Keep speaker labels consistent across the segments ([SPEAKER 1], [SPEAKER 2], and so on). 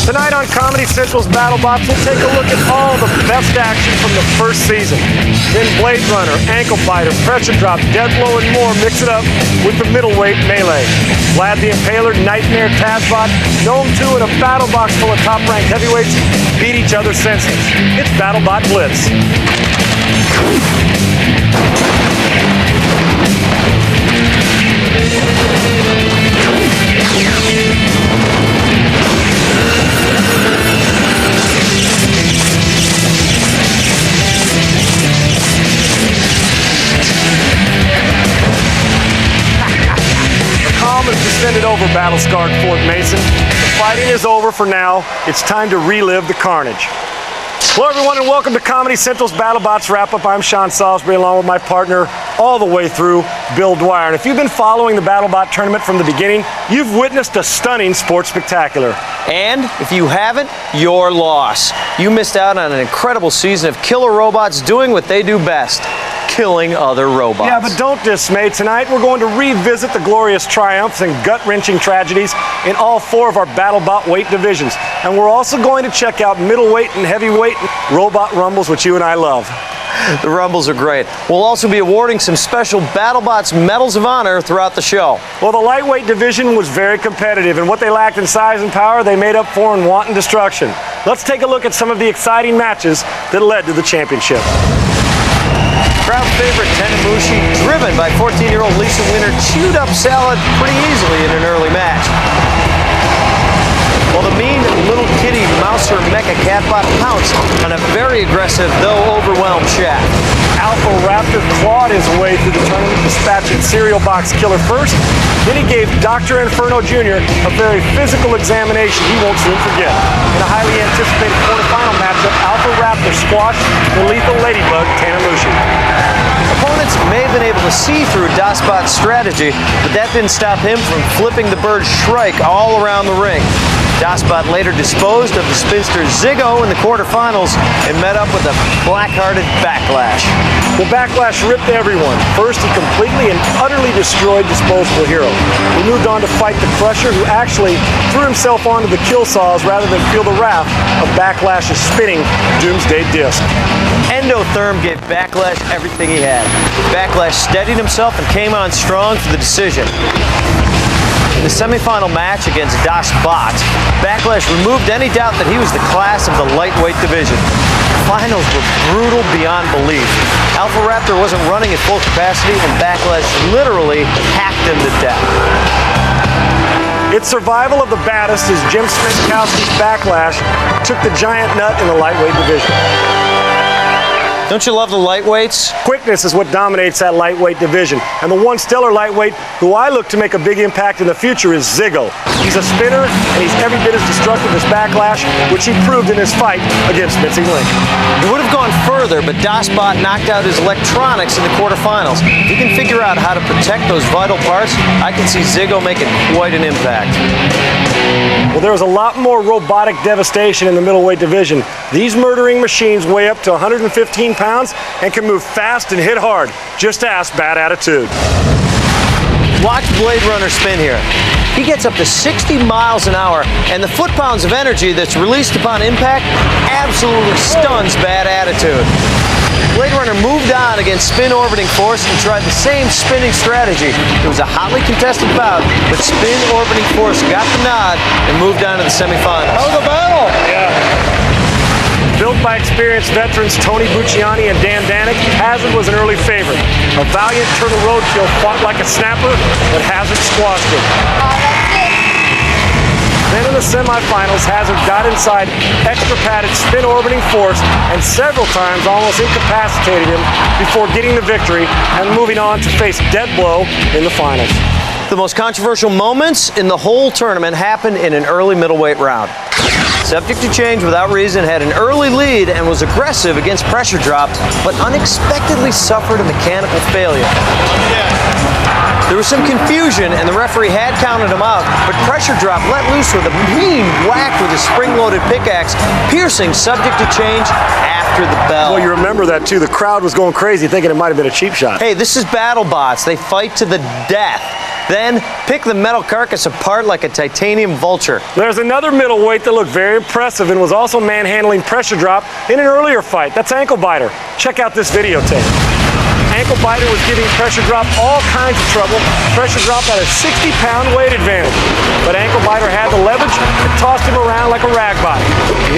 [SPEAKER 1] Tonight on Comedy Central's BattleBots, we'll take a look at all the best action from the first season. Then Blade Runner, Ankle Biter, Pressure Drop, Death Blow, and more. Mix it up with the middleweight melee. Vlad the Impaler, Nightmare, Tazbot, Gnome 2, and a battle box full of top-ranked heavyweights beat each other senseless. It's BattleBot Blitz. Descended over battle-scarred Fort Mason. The fighting is over for now. It's time to relive the carnage. Hello everyone and welcome to Comedy Central's BattleBots Wrap-Up. I'm Sean Salisbury along with my partner all the way through, Bill Dwyer. And if you've been following the BattleBot tournament from the beginning, you've witnessed a stunning sports spectacular.
[SPEAKER 2] And if you haven't, your loss. You missed out on an incredible season of killer robots doing what they do best. Killing other robots.
[SPEAKER 1] Yeah, but don't dismay. Tonight we're going to revisit the glorious triumphs and gut-wrenching tragedies in all four of our BattleBot weight divisions. And we're also going to check out middleweight and heavyweight robot rumbles, which you and I love.
[SPEAKER 2] The rumbles are great. We'll also be awarding some special BattleBots Medals of Honor throughout the show.
[SPEAKER 1] Well, the lightweight division was very competitive, and what they lacked in size and power, they made up for in wanton destruction. Let's take a look at some of the exciting matches that led to the championship.
[SPEAKER 2] Crowd favorite Tenamushi, driven by 14-year-old Lisa Winter, chewed up salad pretty easily in an early match. While the mean little kitty Mouser Mecha Catbot pounced on a very aggressive, though overwhelmed Shaft.
[SPEAKER 1] Alpha Raptor clawed his way through the tournament, dispatching Cereal Box Killer first. Then he gave Dr. Inferno Jr. a very physical examination he won't soon forget. In a highly anticipated quarterfinal matchup, Alpha Raptor squashed the lethal Ladybug, Tenamushi.
[SPEAKER 2] Opponents may have been able to see through DOSBot's strategy, but that didn't stop him from flipping the bird Shrike all around the ring. DOSBot later disposed of the spinster Ziggo in the quarterfinals and met up with a black-hearted Backlash.
[SPEAKER 1] The Backlash ripped everyone. First, he completely and utterly destroyed Disposable Hero. He moved on to fight the Crusher, who actually threw himself onto the kill saws rather than feel the wrath of Backlash's spinning Doomsday Disc.
[SPEAKER 2] Endotherm gave Backlash everything he had. Backlash steadied himself and came on strong for the decision. In the semifinal match against DOSBot, Backlash removed any doubt that he was the class of the lightweight division. Finals were brutal beyond belief. Alpha Raptor wasn't running at full capacity, and Backlash literally hacked him to death.
[SPEAKER 1] It's survival of the baddest as Jim Smetkowski's Backlash took the giant nut in the lightweight division.
[SPEAKER 2] Don't you love the lightweights?
[SPEAKER 1] Quickness is what dominates that lightweight division. And the one stellar lightweight who I look to make a big impact in the future is Ziggo. He's a spinner, and he's every bit as destructive as Backlash, which he proved in his fight against Missing Link.
[SPEAKER 2] He would have gone further, but DOSBot knocked out his electronics in the quarterfinals. If you can figure out how to protect those vital parts, I can see Ziggo making quite an impact.
[SPEAKER 1] Well, there was a lot more robotic devastation in the middleweight division. These murdering machines weigh up to 115 pounds and can move fast and hit hard. Just ask Bad Attitude.
[SPEAKER 2] Watch Blade Runner spin here. He gets up to 60 miles an hour, and the foot-pounds of energy that's released upon impact absolutely stuns Bad Attitude. Blade Runner moved on against spin-orbiting force and tried the same spinning strategy. It was a hotly contested bout, but spin-orbiting force got the nod and moved on to the semifinals.
[SPEAKER 1] That was a battle! Yeah. Built by experienced veterans Tony Bucciani and Dan Danik, Hazard was an early favorite. A valiant Turtle Roadkill fought like a snapper, but Hazard squashed him. Then in the semifinals, Hazard got inside extra padded spin orbiting force and several times almost incapacitated him before getting the victory and moving on to face Death Blow in the finals.
[SPEAKER 2] The most controversial moments in the whole tournament happened in an early middleweight round. Subject to Change without reason had an early lead and was aggressive against Pressure Drop, but unexpectedly suffered a mechanical failure. There was some confusion, and the referee had counted him out, but Pressure Drop let loose with a mean whack with a spring-loaded pickaxe, piercing Subject to Change after the bell.
[SPEAKER 1] Well, you remember that, too. The crowd was going crazy, thinking it might have been a cheap shot.
[SPEAKER 2] Hey, this is BattleBots. They fight to the death. Then pick the metal carcass apart like a titanium vulture.
[SPEAKER 1] There's another middleweight that looked very impressive and was also manhandling pressure drop in an earlier fight. That's Ankle Biter. Check out this videotape. Ankle Biter was giving pressure drop all kinds of trouble. Pressure drop had a 60-pound weight advantage. But Ankle Biter had the leverage and tossed him around like a rag body.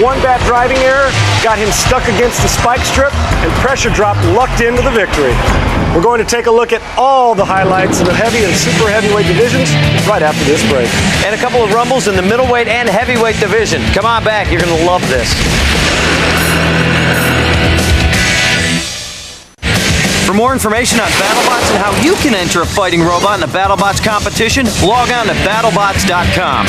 [SPEAKER 1] One bad driving error got him stuck against the spike strip, and pressure drop lucked into the victory. We're going to take a look at all the highlights in the heavy and super heavyweight divisions right after this break.
[SPEAKER 2] And a couple of rumbles in the middleweight and heavyweight division. Come on back, you're going to love this. For more information on BattleBots and how you can enter a fighting robot in a BattleBots competition, log on to BattleBots.com.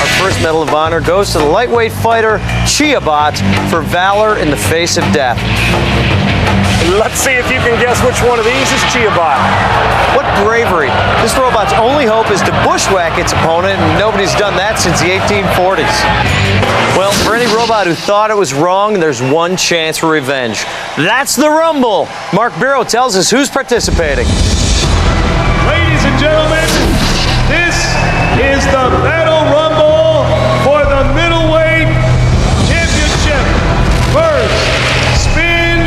[SPEAKER 2] Our first Medal of Honor goes to the lightweight fighter, Chiabot, for valor in the face of death.
[SPEAKER 1] Let's see if you can guess which one of these is Chiabot.
[SPEAKER 2] What bravery. This robot's only hope is to bushwhack its opponent, and nobody's done that since the 1840s. Well, for any robot who thought it was wrong, there's one chance for revenge. That's the Rumble. Mark Bureau tells us who's participating.
[SPEAKER 3] Ladies and gentlemen, this is the Battle Rumble for the Middleweight Championship. First, spin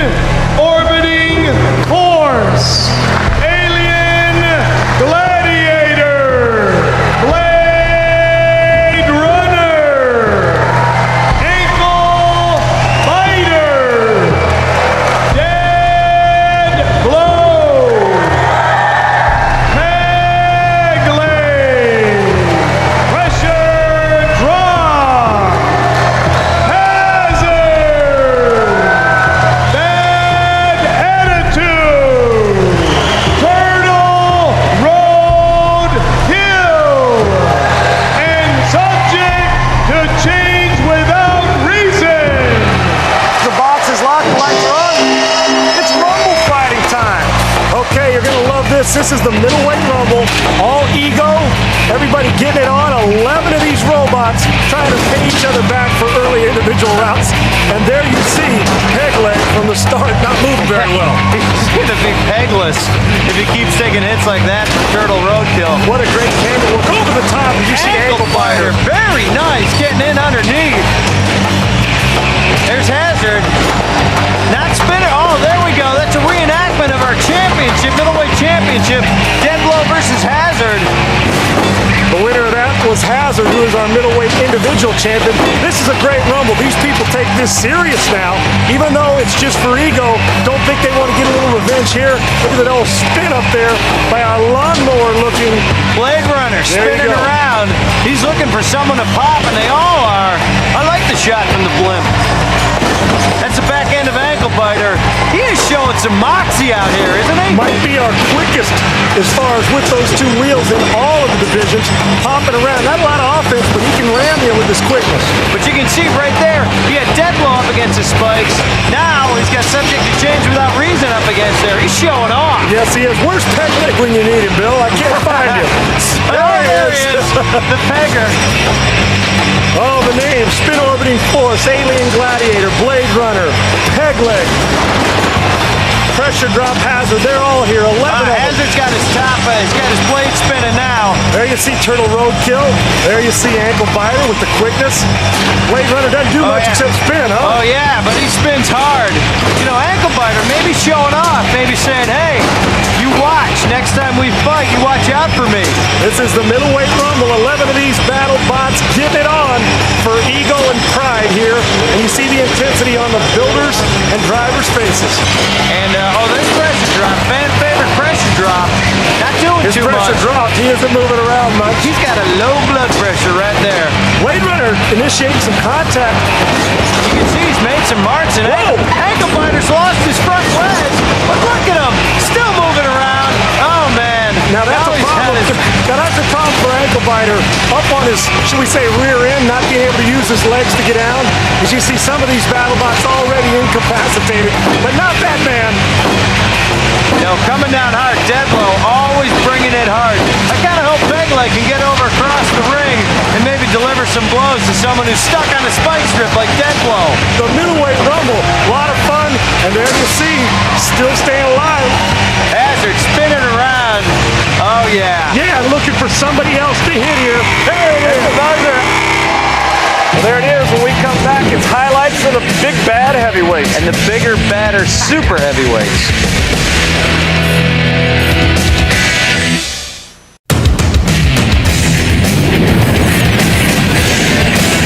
[SPEAKER 3] orbiting force. Alien Gladiator. Blade Runner. Ankle Biter. Dead Blow. Peg Leg. Pressure Drop. Hazard. Bad Attitude. Turtle Road Kill. And subject to change without reason.
[SPEAKER 1] The box is locked, the lights are on. It's Rumble fighting time. Okay, you're gonna love this. This is the middleweight Rumble. All ego, everybody getting it on. 11 of these robots trying to pay each other back for early individual rounds. And there you see Peg Leg from the start not moving very well.
[SPEAKER 2] He's going to be pegless if he keeps taking hits like that from Turtle Roadkill.
[SPEAKER 1] What a great camera work over the top. Did you see Ankle Biter?
[SPEAKER 2] Very nice, getting in underneath. There's Hazard. Not spinner. Oh, there we go. That's a reenactment of our championship, middleweight championship. Dead Blow versus Hazard.
[SPEAKER 1] The winner of that was Hazard, who is our middleweight individual champion. This is a great Rumble. These people take this serious now. Even though it's just for ego, don't think they want to get a little revenge here. Look at that old spin up there by our lawnmower-looking
[SPEAKER 2] Blade Runner
[SPEAKER 1] There you
[SPEAKER 2] spinning
[SPEAKER 1] go.
[SPEAKER 2] around. He's looking for someone to pop, and they all are. I like the shot from the blimp. That's the back end of Ankle Biter. He is showing some moxie out here, isn't he?
[SPEAKER 1] might be our quickest as far as with those two wheels in all of the divisions, hopping around. Not a lot of offense, but he can ram you with his quickness.
[SPEAKER 2] But you can see right there, he had Dead Blow up against his spikes. Now he's got subject to change without reason up against there. He's showing off.
[SPEAKER 1] Yes, he is. Where's Peg Leg when you need him, Bill? I can't find him.
[SPEAKER 2] There he is. The Pegger.
[SPEAKER 1] Oh, the name, Spin Orbiting Force, Alien Gladiator, Blade Runner, Peg Leg, Pressure Drop Hazard, they're all here, 11 of them.
[SPEAKER 2] Hazard's got his top, he's got his blade spinning now.
[SPEAKER 1] There you see Turtle Roadkill, there you see Ankle Biter with the quickness. Blade Runner doesn't do much
[SPEAKER 2] yeah.
[SPEAKER 1] except spin, huh?
[SPEAKER 2] Oh yeah, but he spins hard. You know, Ankle Biter maybe showing off, maybe saying, hey, you watch, next time we fight, you watch out for me.
[SPEAKER 1] This is the middleweight Rumble, 11 of these BattleBots getting it on for ego and pride here. And you see the intensity on the builders and drivers' faces.
[SPEAKER 2] And, there's Pressure Drop, fan favorite Pressure Drop. Not doing
[SPEAKER 1] His
[SPEAKER 2] too
[SPEAKER 1] pressure
[SPEAKER 2] much.
[SPEAKER 1] dropped, he isn't moving around much.
[SPEAKER 2] He's got a low blood pressure right there.
[SPEAKER 1] Blade Runner initiating some contact.
[SPEAKER 2] You can see he's made some marks, and Ankle Biter's lost his front legs. But look at him, still moving around. Oh, man.
[SPEAKER 1] Now that's a
[SPEAKER 2] he's
[SPEAKER 1] problem.
[SPEAKER 2] had his-
[SPEAKER 1] Now that's a problem for Ankle Biter. Up on his, should we say, rear end, not being able to use his legs to get down. As you see, some of these BattleBots already incapacitated, but not that man.
[SPEAKER 2] No, coming down hard. Dead Blow, always bringing it hard. I kind of hope Peg Leg can get over across the ring and maybe deliver some blows to someone who's stuck on a spike strip like Dead Blow.
[SPEAKER 1] The middleweight Rumble, a lot of fun, And there you see, still staying alive.
[SPEAKER 2] Hazard spinning around. Oh, yeah.
[SPEAKER 1] Yeah, looking for somebody else to hit here. There it is. Well, there it is. When we come back, it's highlights for the big bad heavyweights.
[SPEAKER 2] And the bigger, badder super heavyweights.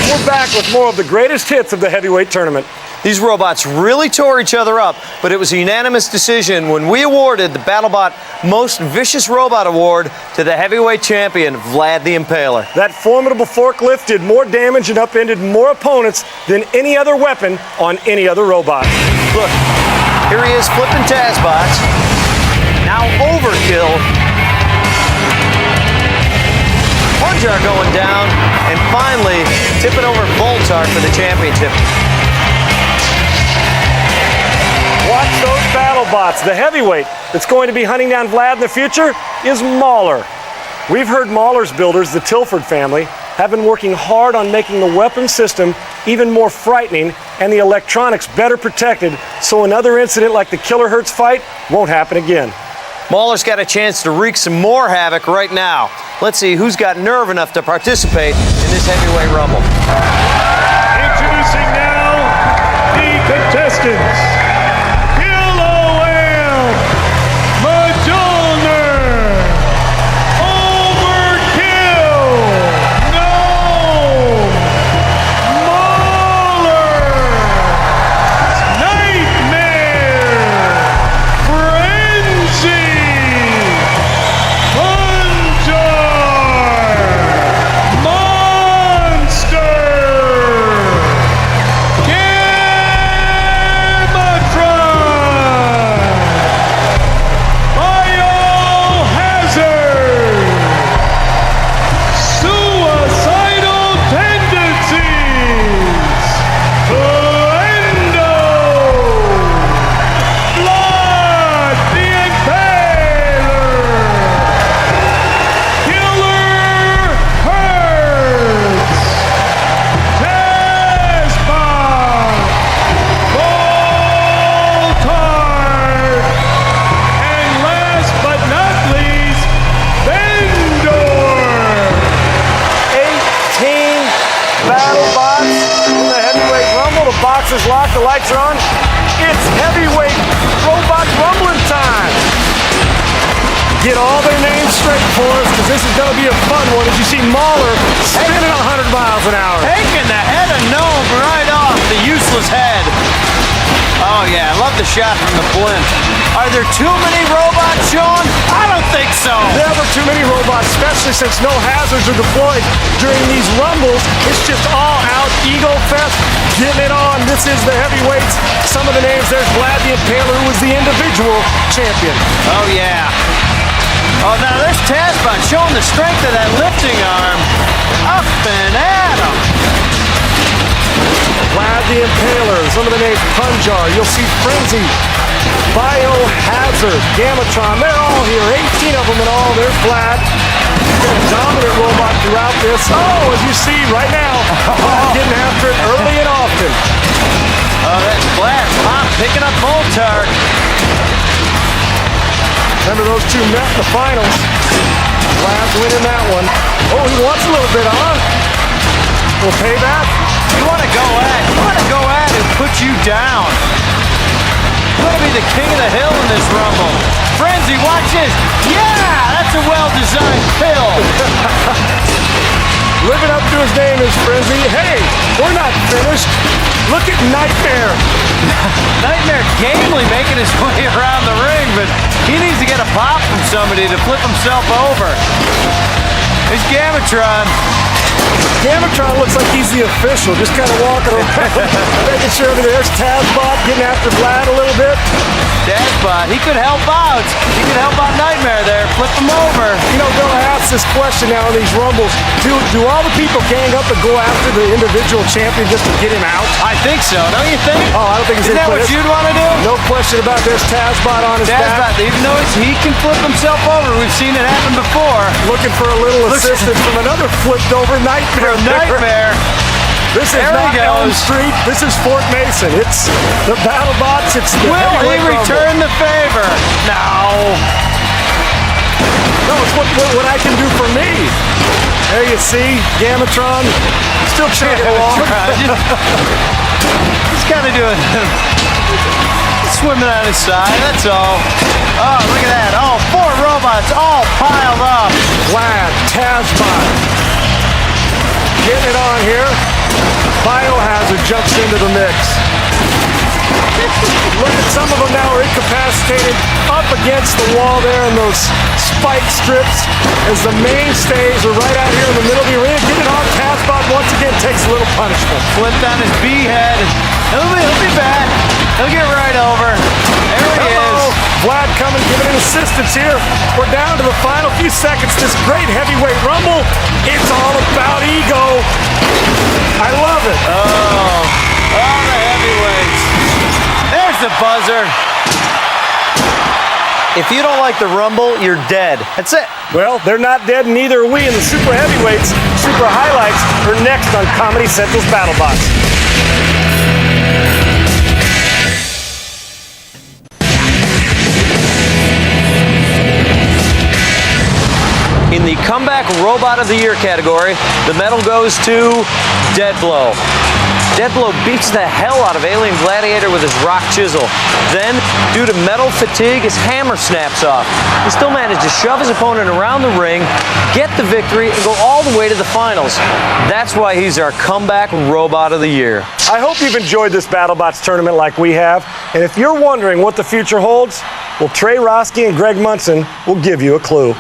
[SPEAKER 1] We're back with more of the greatest hits of the heavyweight tournament.
[SPEAKER 2] These robots really tore each other up, but it was a unanimous decision when we awarded the BattleBot Most Vicious Robot Award to the heavyweight champion, Vlad the Impaler.
[SPEAKER 1] That formidable forklift did more damage and upended more opponents than any other weapon on any other robot.
[SPEAKER 2] Look, here he is flipping TazBots. Now overkill. Punjar going down, and finally tipping over Voltar for the championship.
[SPEAKER 1] Watch those BattleBots. The heavyweight that's going to be hunting down Vlad in the future is Mauler. We've heard Mauler's builders, the Tilford family, have been working hard on making the weapon system even more frightening and the electronics better protected so another incident like the Killer Hertz fight won't happen again.
[SPEAKER 2] Mauler's got a chance to wreak some more havoc right now. Let's see who's got nerve enough to participate in this heavyweight rumble.
[SPEAKER 3] Introducing now the contestants.
[SPEAKER 1] Is locked, the lights are on. It's heavyweight robot rumbling time. Get all their names straight for us, because this is going to be a fun one. As you see Mauler spinning 100 miles an hour.
[SPEAKER 2] Taking the head of Gnome right off the useless head. Oh yeah, I love the shot from the blimp. Are there too many robots, Sean? I don't think so.
[SPEAKER 1] Never too many robots, especially since no hazards are deployed during these rumbles. It's just all out ego fest, getting it on. This is the heavyweights. Some of the names, there's Vlad the Impaler, who was the individual champion.
[SPEAKER 2] Oh yeah. Oh, now there's TazBot showing the strength of that lifting arm. Up and at him.
[SPEAKER 1] Vlad the Impaler, some of the names, Punjar, you'll see Frenzy, Biohazard, Gamatron, they're all here, 18 of them in all, there's Vlad. Been a dominant robot throughout this. Oh, as you see right now, Vlad getting after it early and often.
[SPEAKER 2] Oh, that's Vlad, picking up Voltar.
[SPEAKER 1] Remember those two met in the finals. Vlad's winning that one. Oh, he wants a little bit, huh? A little payback.
[SPEAKER 2] You want to go at and put you down. You want to be the king of the hill in this rumble. Frenzy, watch this. Yeah, that's a well-designed pill.
[SPEAKER 1] Living up to his name is Frenzy. Hey, we're not finished. Look at Nightmare.
[SPEAKER 2] Nightmare gamely making his way around the ring, but he needs to get a pop from somebody to flip himself over. There's Gamatron.
[SPEAKER 1] Gamatron looks like he's the official, just kind of walking around, making sure that there's TazBot getting after Vlad a little bit.
[SPEAKER 2] TazBot, he could help out. He could help out Nightmare there, flip him over.
[SPEAKER 1] You know, Bill, I ask this question now in these rumbles. Do all the people gang up and go after the individual champion just to get him out?
[SPEAKER 2] I think so, don't you think?
[SPEAKER 1] Oh, I don't think
[SPEAKER 2] Isn't that what you'd want to do?
[SPEAKER 1] No question about this. TazBot on his back.
[SPEAKER 2] Even though he can flip himself over, we've seen it happen before.
[SPEAKER 1] Looking for a little assistance from another flipped over Nightmare.
[SPEAKER 2] Nightmare.
[SPEAKER 1] This is
[SPEAKER 2] There
[SPEAKER 1] not
[SPEAKER 2] he
[SPEAKER 1] Elm
[SPEAKER 2] goes.
[SPEAKER 1] Street. This is Fort Mason. It's the BattleBots. It's the
[SPEAKER 2] Will he
[SPEAKER 1] heavyweight rumble.
[SPEAKER 2] return the favor? No.
[SPEAKER 1] No, it's what I can do for me. There you see, Gamatron still chugging along.
[SPEAKER 2] He's kind of doing swimming on his side, that's all. Oh, look at that. Oh, 4 robots all piled up.
[SPEAKER 1] Vlad, Tazbot, getting it on here. Biohazard jumps into the mix. Look at some of them now are incapacitated up against the wall there in those spike strips as the mainstays are right out here in the middle of the arena. Get it on. Tazbot once again takes a little punishment.
[SPEAKER 2] Flipped on his B head. He'll be back. He'll get right over. There he is.
[SPEAKER 1] Vlad coming, giving an assistance here. We're down to the final few seconds. This great heavyweight rumble. It's all about ego. I love it.
[SPEAKER 2] Oh, all the heavyweights. There's the buzzer. If you don't like the rumble, you're dead. That's it.
[SPEAKER 1] Well, they're not dead, and neither are we. And the super heavyweights, super highlights are next on Comedy Central's BattleBots.
[SPEAKER 2] In the Comeback Robot of the Year category, the medal goes to Deadblow. Deadblow beats the hell out of Alien Gladiator with his rock chisel. Then, due to metal fatigue, his hammer snaps off. He still managed to shove his opponent around the ring, get the victory, and go all the way to the finals. That's why he's our Comeback Robot of the Year.
[SPEAKER 1] I hope you've enjoyed this BattleBots tournament like we have. And if you're wondering what the future holds, well, Trey Roski and Greg Munson will give you a clue.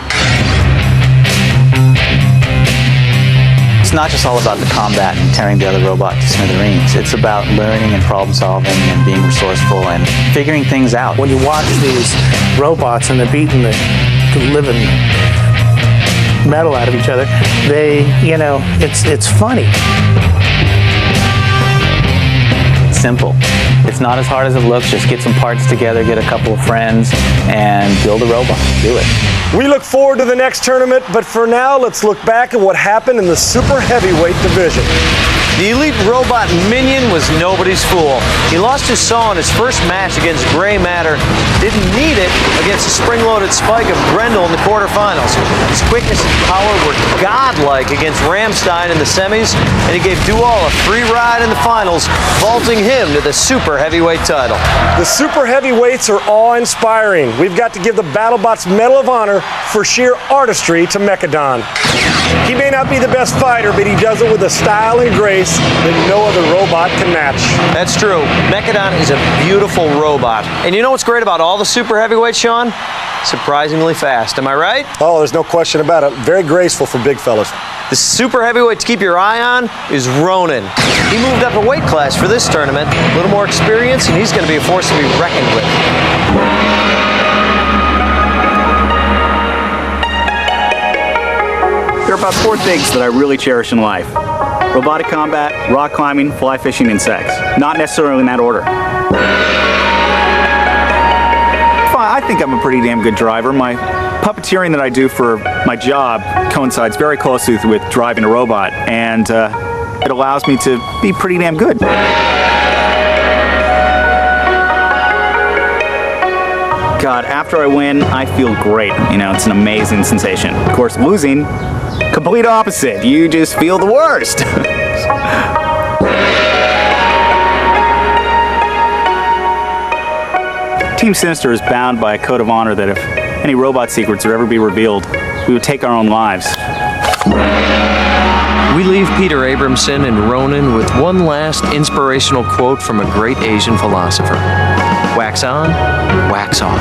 [SPEAKER 4] It's not just all about the combat and tearing the other robot to smithereens. It's about learning and problem solving and being resourceful and figuring things out.
[SPEAKER 5] When you watch these robots and they're beating the living metal out of each other, it's funny.
[SPEAKER 4] It's simple. It's not as hard as it looks. Just get some parts together, get a couple of friends, and build a robot. Do it.
[SPEAKER 1] We look forward to the next tournament, but for now, let's look back at what happened in the super heavyweight division.
[SPEAKER 2] The elite robot Minion was nobody's fool. He lost his saw in his first match against Gray Matter. Didn't need it against the spring-loaded spike of Grendel in the quarterfinals. His quickness and power were godlike against Ramstein in the semis, and he gave Duval a free ride in the finals, vaulting him to the super heavyweight title.
[SPEAKER 1] The super heavyweights are awe-inspiring. We've got to give the BattleBots Medal of Honor for sheer artistry to Mechadon. He may not be the best fighter, but he does it with a style and grace that no other robot can match.
[SPEAKER 2] That's true. Mechadon is a beautiful robot. And you know what's great about all the super heavyweights, Sean? Surprisingly fast. Am I right?
[SPEAKER 1] Oh, there's no question about it. Very graceful for big fellas.
[SPEAKER 2] The super heavyweight to keep your eye on is Ronan. He moved up a weight class for this tournament. A little more experience, and he's going to be a force to be reckoned with.
[SPEAKER 6] There are about 4 things that I really cherish in life: robotic combat, rock climbing, fly fishing, and sex. Not necessarily in that order. I think I'm a pretty damn good driver. My puppeteering that I do for my job coincides very closely with driving a robot, and it allows me to be pretty damn good. God, after I win, I feel great. It's an amazing sensation. Of course, losing, complete opposite. You just feel the worst. Team Sinister is bound by a code of honor that if any robot secrets would ever be revealed, we would take our own lives.
[SPEAKER 2] We leave Peter Abramson and Ronan with one last inspirational quote from a great Asian philosopher. Wax on, wax off.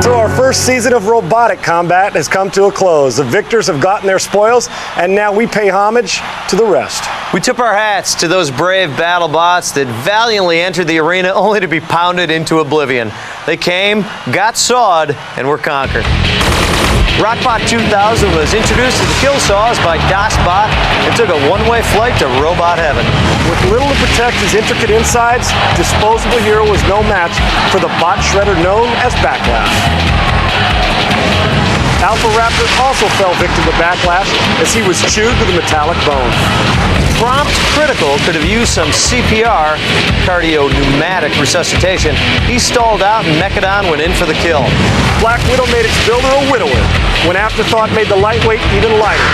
[SPEAKER 1] So our first season of robotic combat has come to a close. The victors have gotten their spoils, and now we pay homage to the rest.
[SPEAKER 2] We tip our hats to those brave BattleBots that valiantly entered the arena only to be pounded into oblivion. They came, got sawed, and were conquered. Rockbot 2000 was introduced to the kill saws by DOSBot and took a one-way flight to robot heaven.
[SPEAKER 1] With little to protect his intricate insides, Disposable Hero was no match for the bot shredder known as Backlash. Alpha Raptor also fell victim to backlash as he was chewed to the metallic bone.
[SPEAKER 2] Prompt Critical could have used some CPR, cardio-pneumatic resuscitation. He stalled out and Mechadon went in for the kill.
[SPEAKER 1] Black Widow made its builder a widower when Afterthought made the lightweight even lighter.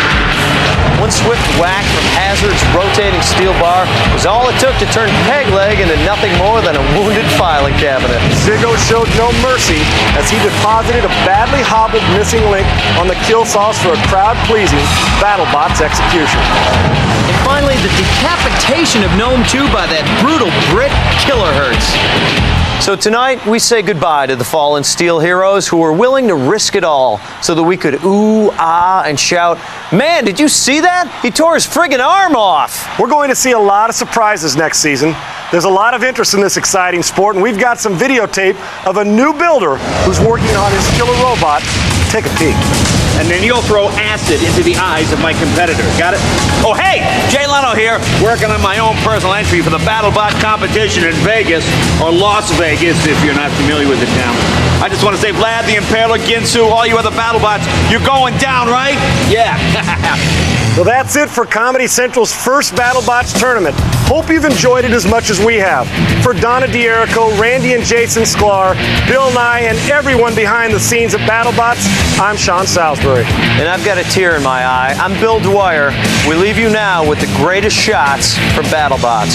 [SPEAKER 2] One swift whack from Hazard's rotating steel bar was all it took to turn Pegleg into nothing more than a wounded filing cabinet.
[SPEAKER 1] Ziggo showed no mercy as he deposited a badly hobbled missing link on the kill sauce for a crowd-pleasing BattleBots execution.
[SPEAKER 2] And finally, the decapitation of Gnome 2 by that brutal Brit Kilohertz. So tonight, we say goodbye to the fallen steel heroes who were willing to risk it all so that we could ooh, ah, and shout, "Man, did you see that? He tore his friggin' arm off!"
[SPEAKER 1] We're going to see a lot of surprises next season. There's a lot of interest in this exciting sport, and we've got some videotape of a new builder who's working on his killer robot. Take a peek.
[SPEAKER 7] And then you'll throw acid into the eyes of my competitor. Got it? Oh, hey! Jay Leno here, working on my own personal entry for the BattleBot competition in Vegas, or Las Vegas, if you're not familiar with the town. I just want to say, Vlad, the Impaler, Ginsu, all you other BattleBots, you're going down, right? Yeah.
[SPEAKER 1] Well, that's it for Comedy Central's first BattleBots tournament. Hope you've enjoyed it as much as we have. For Donna D'Erico, Randy and Jason Sklar, Bill Nye, and everyone behind the scenes at BattleBots, I'm Sean Salisbury.
[SPEAKER 2] And I've got a tear in my eye. I'm Bill Dwyer. We leave you now with the greatest shots from BattleBots.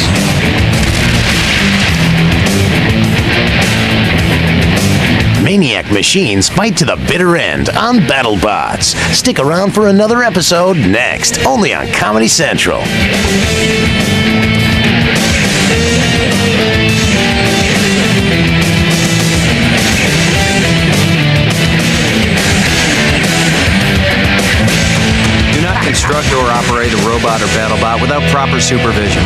[SPEAKER 8] Maniac machines fight to the bitter end on BattleBots. Stick around for another episode next, only on Comedy Central.
[SPEAKER 2] Do not construct or operate a robot or BattleBot without proper supervision.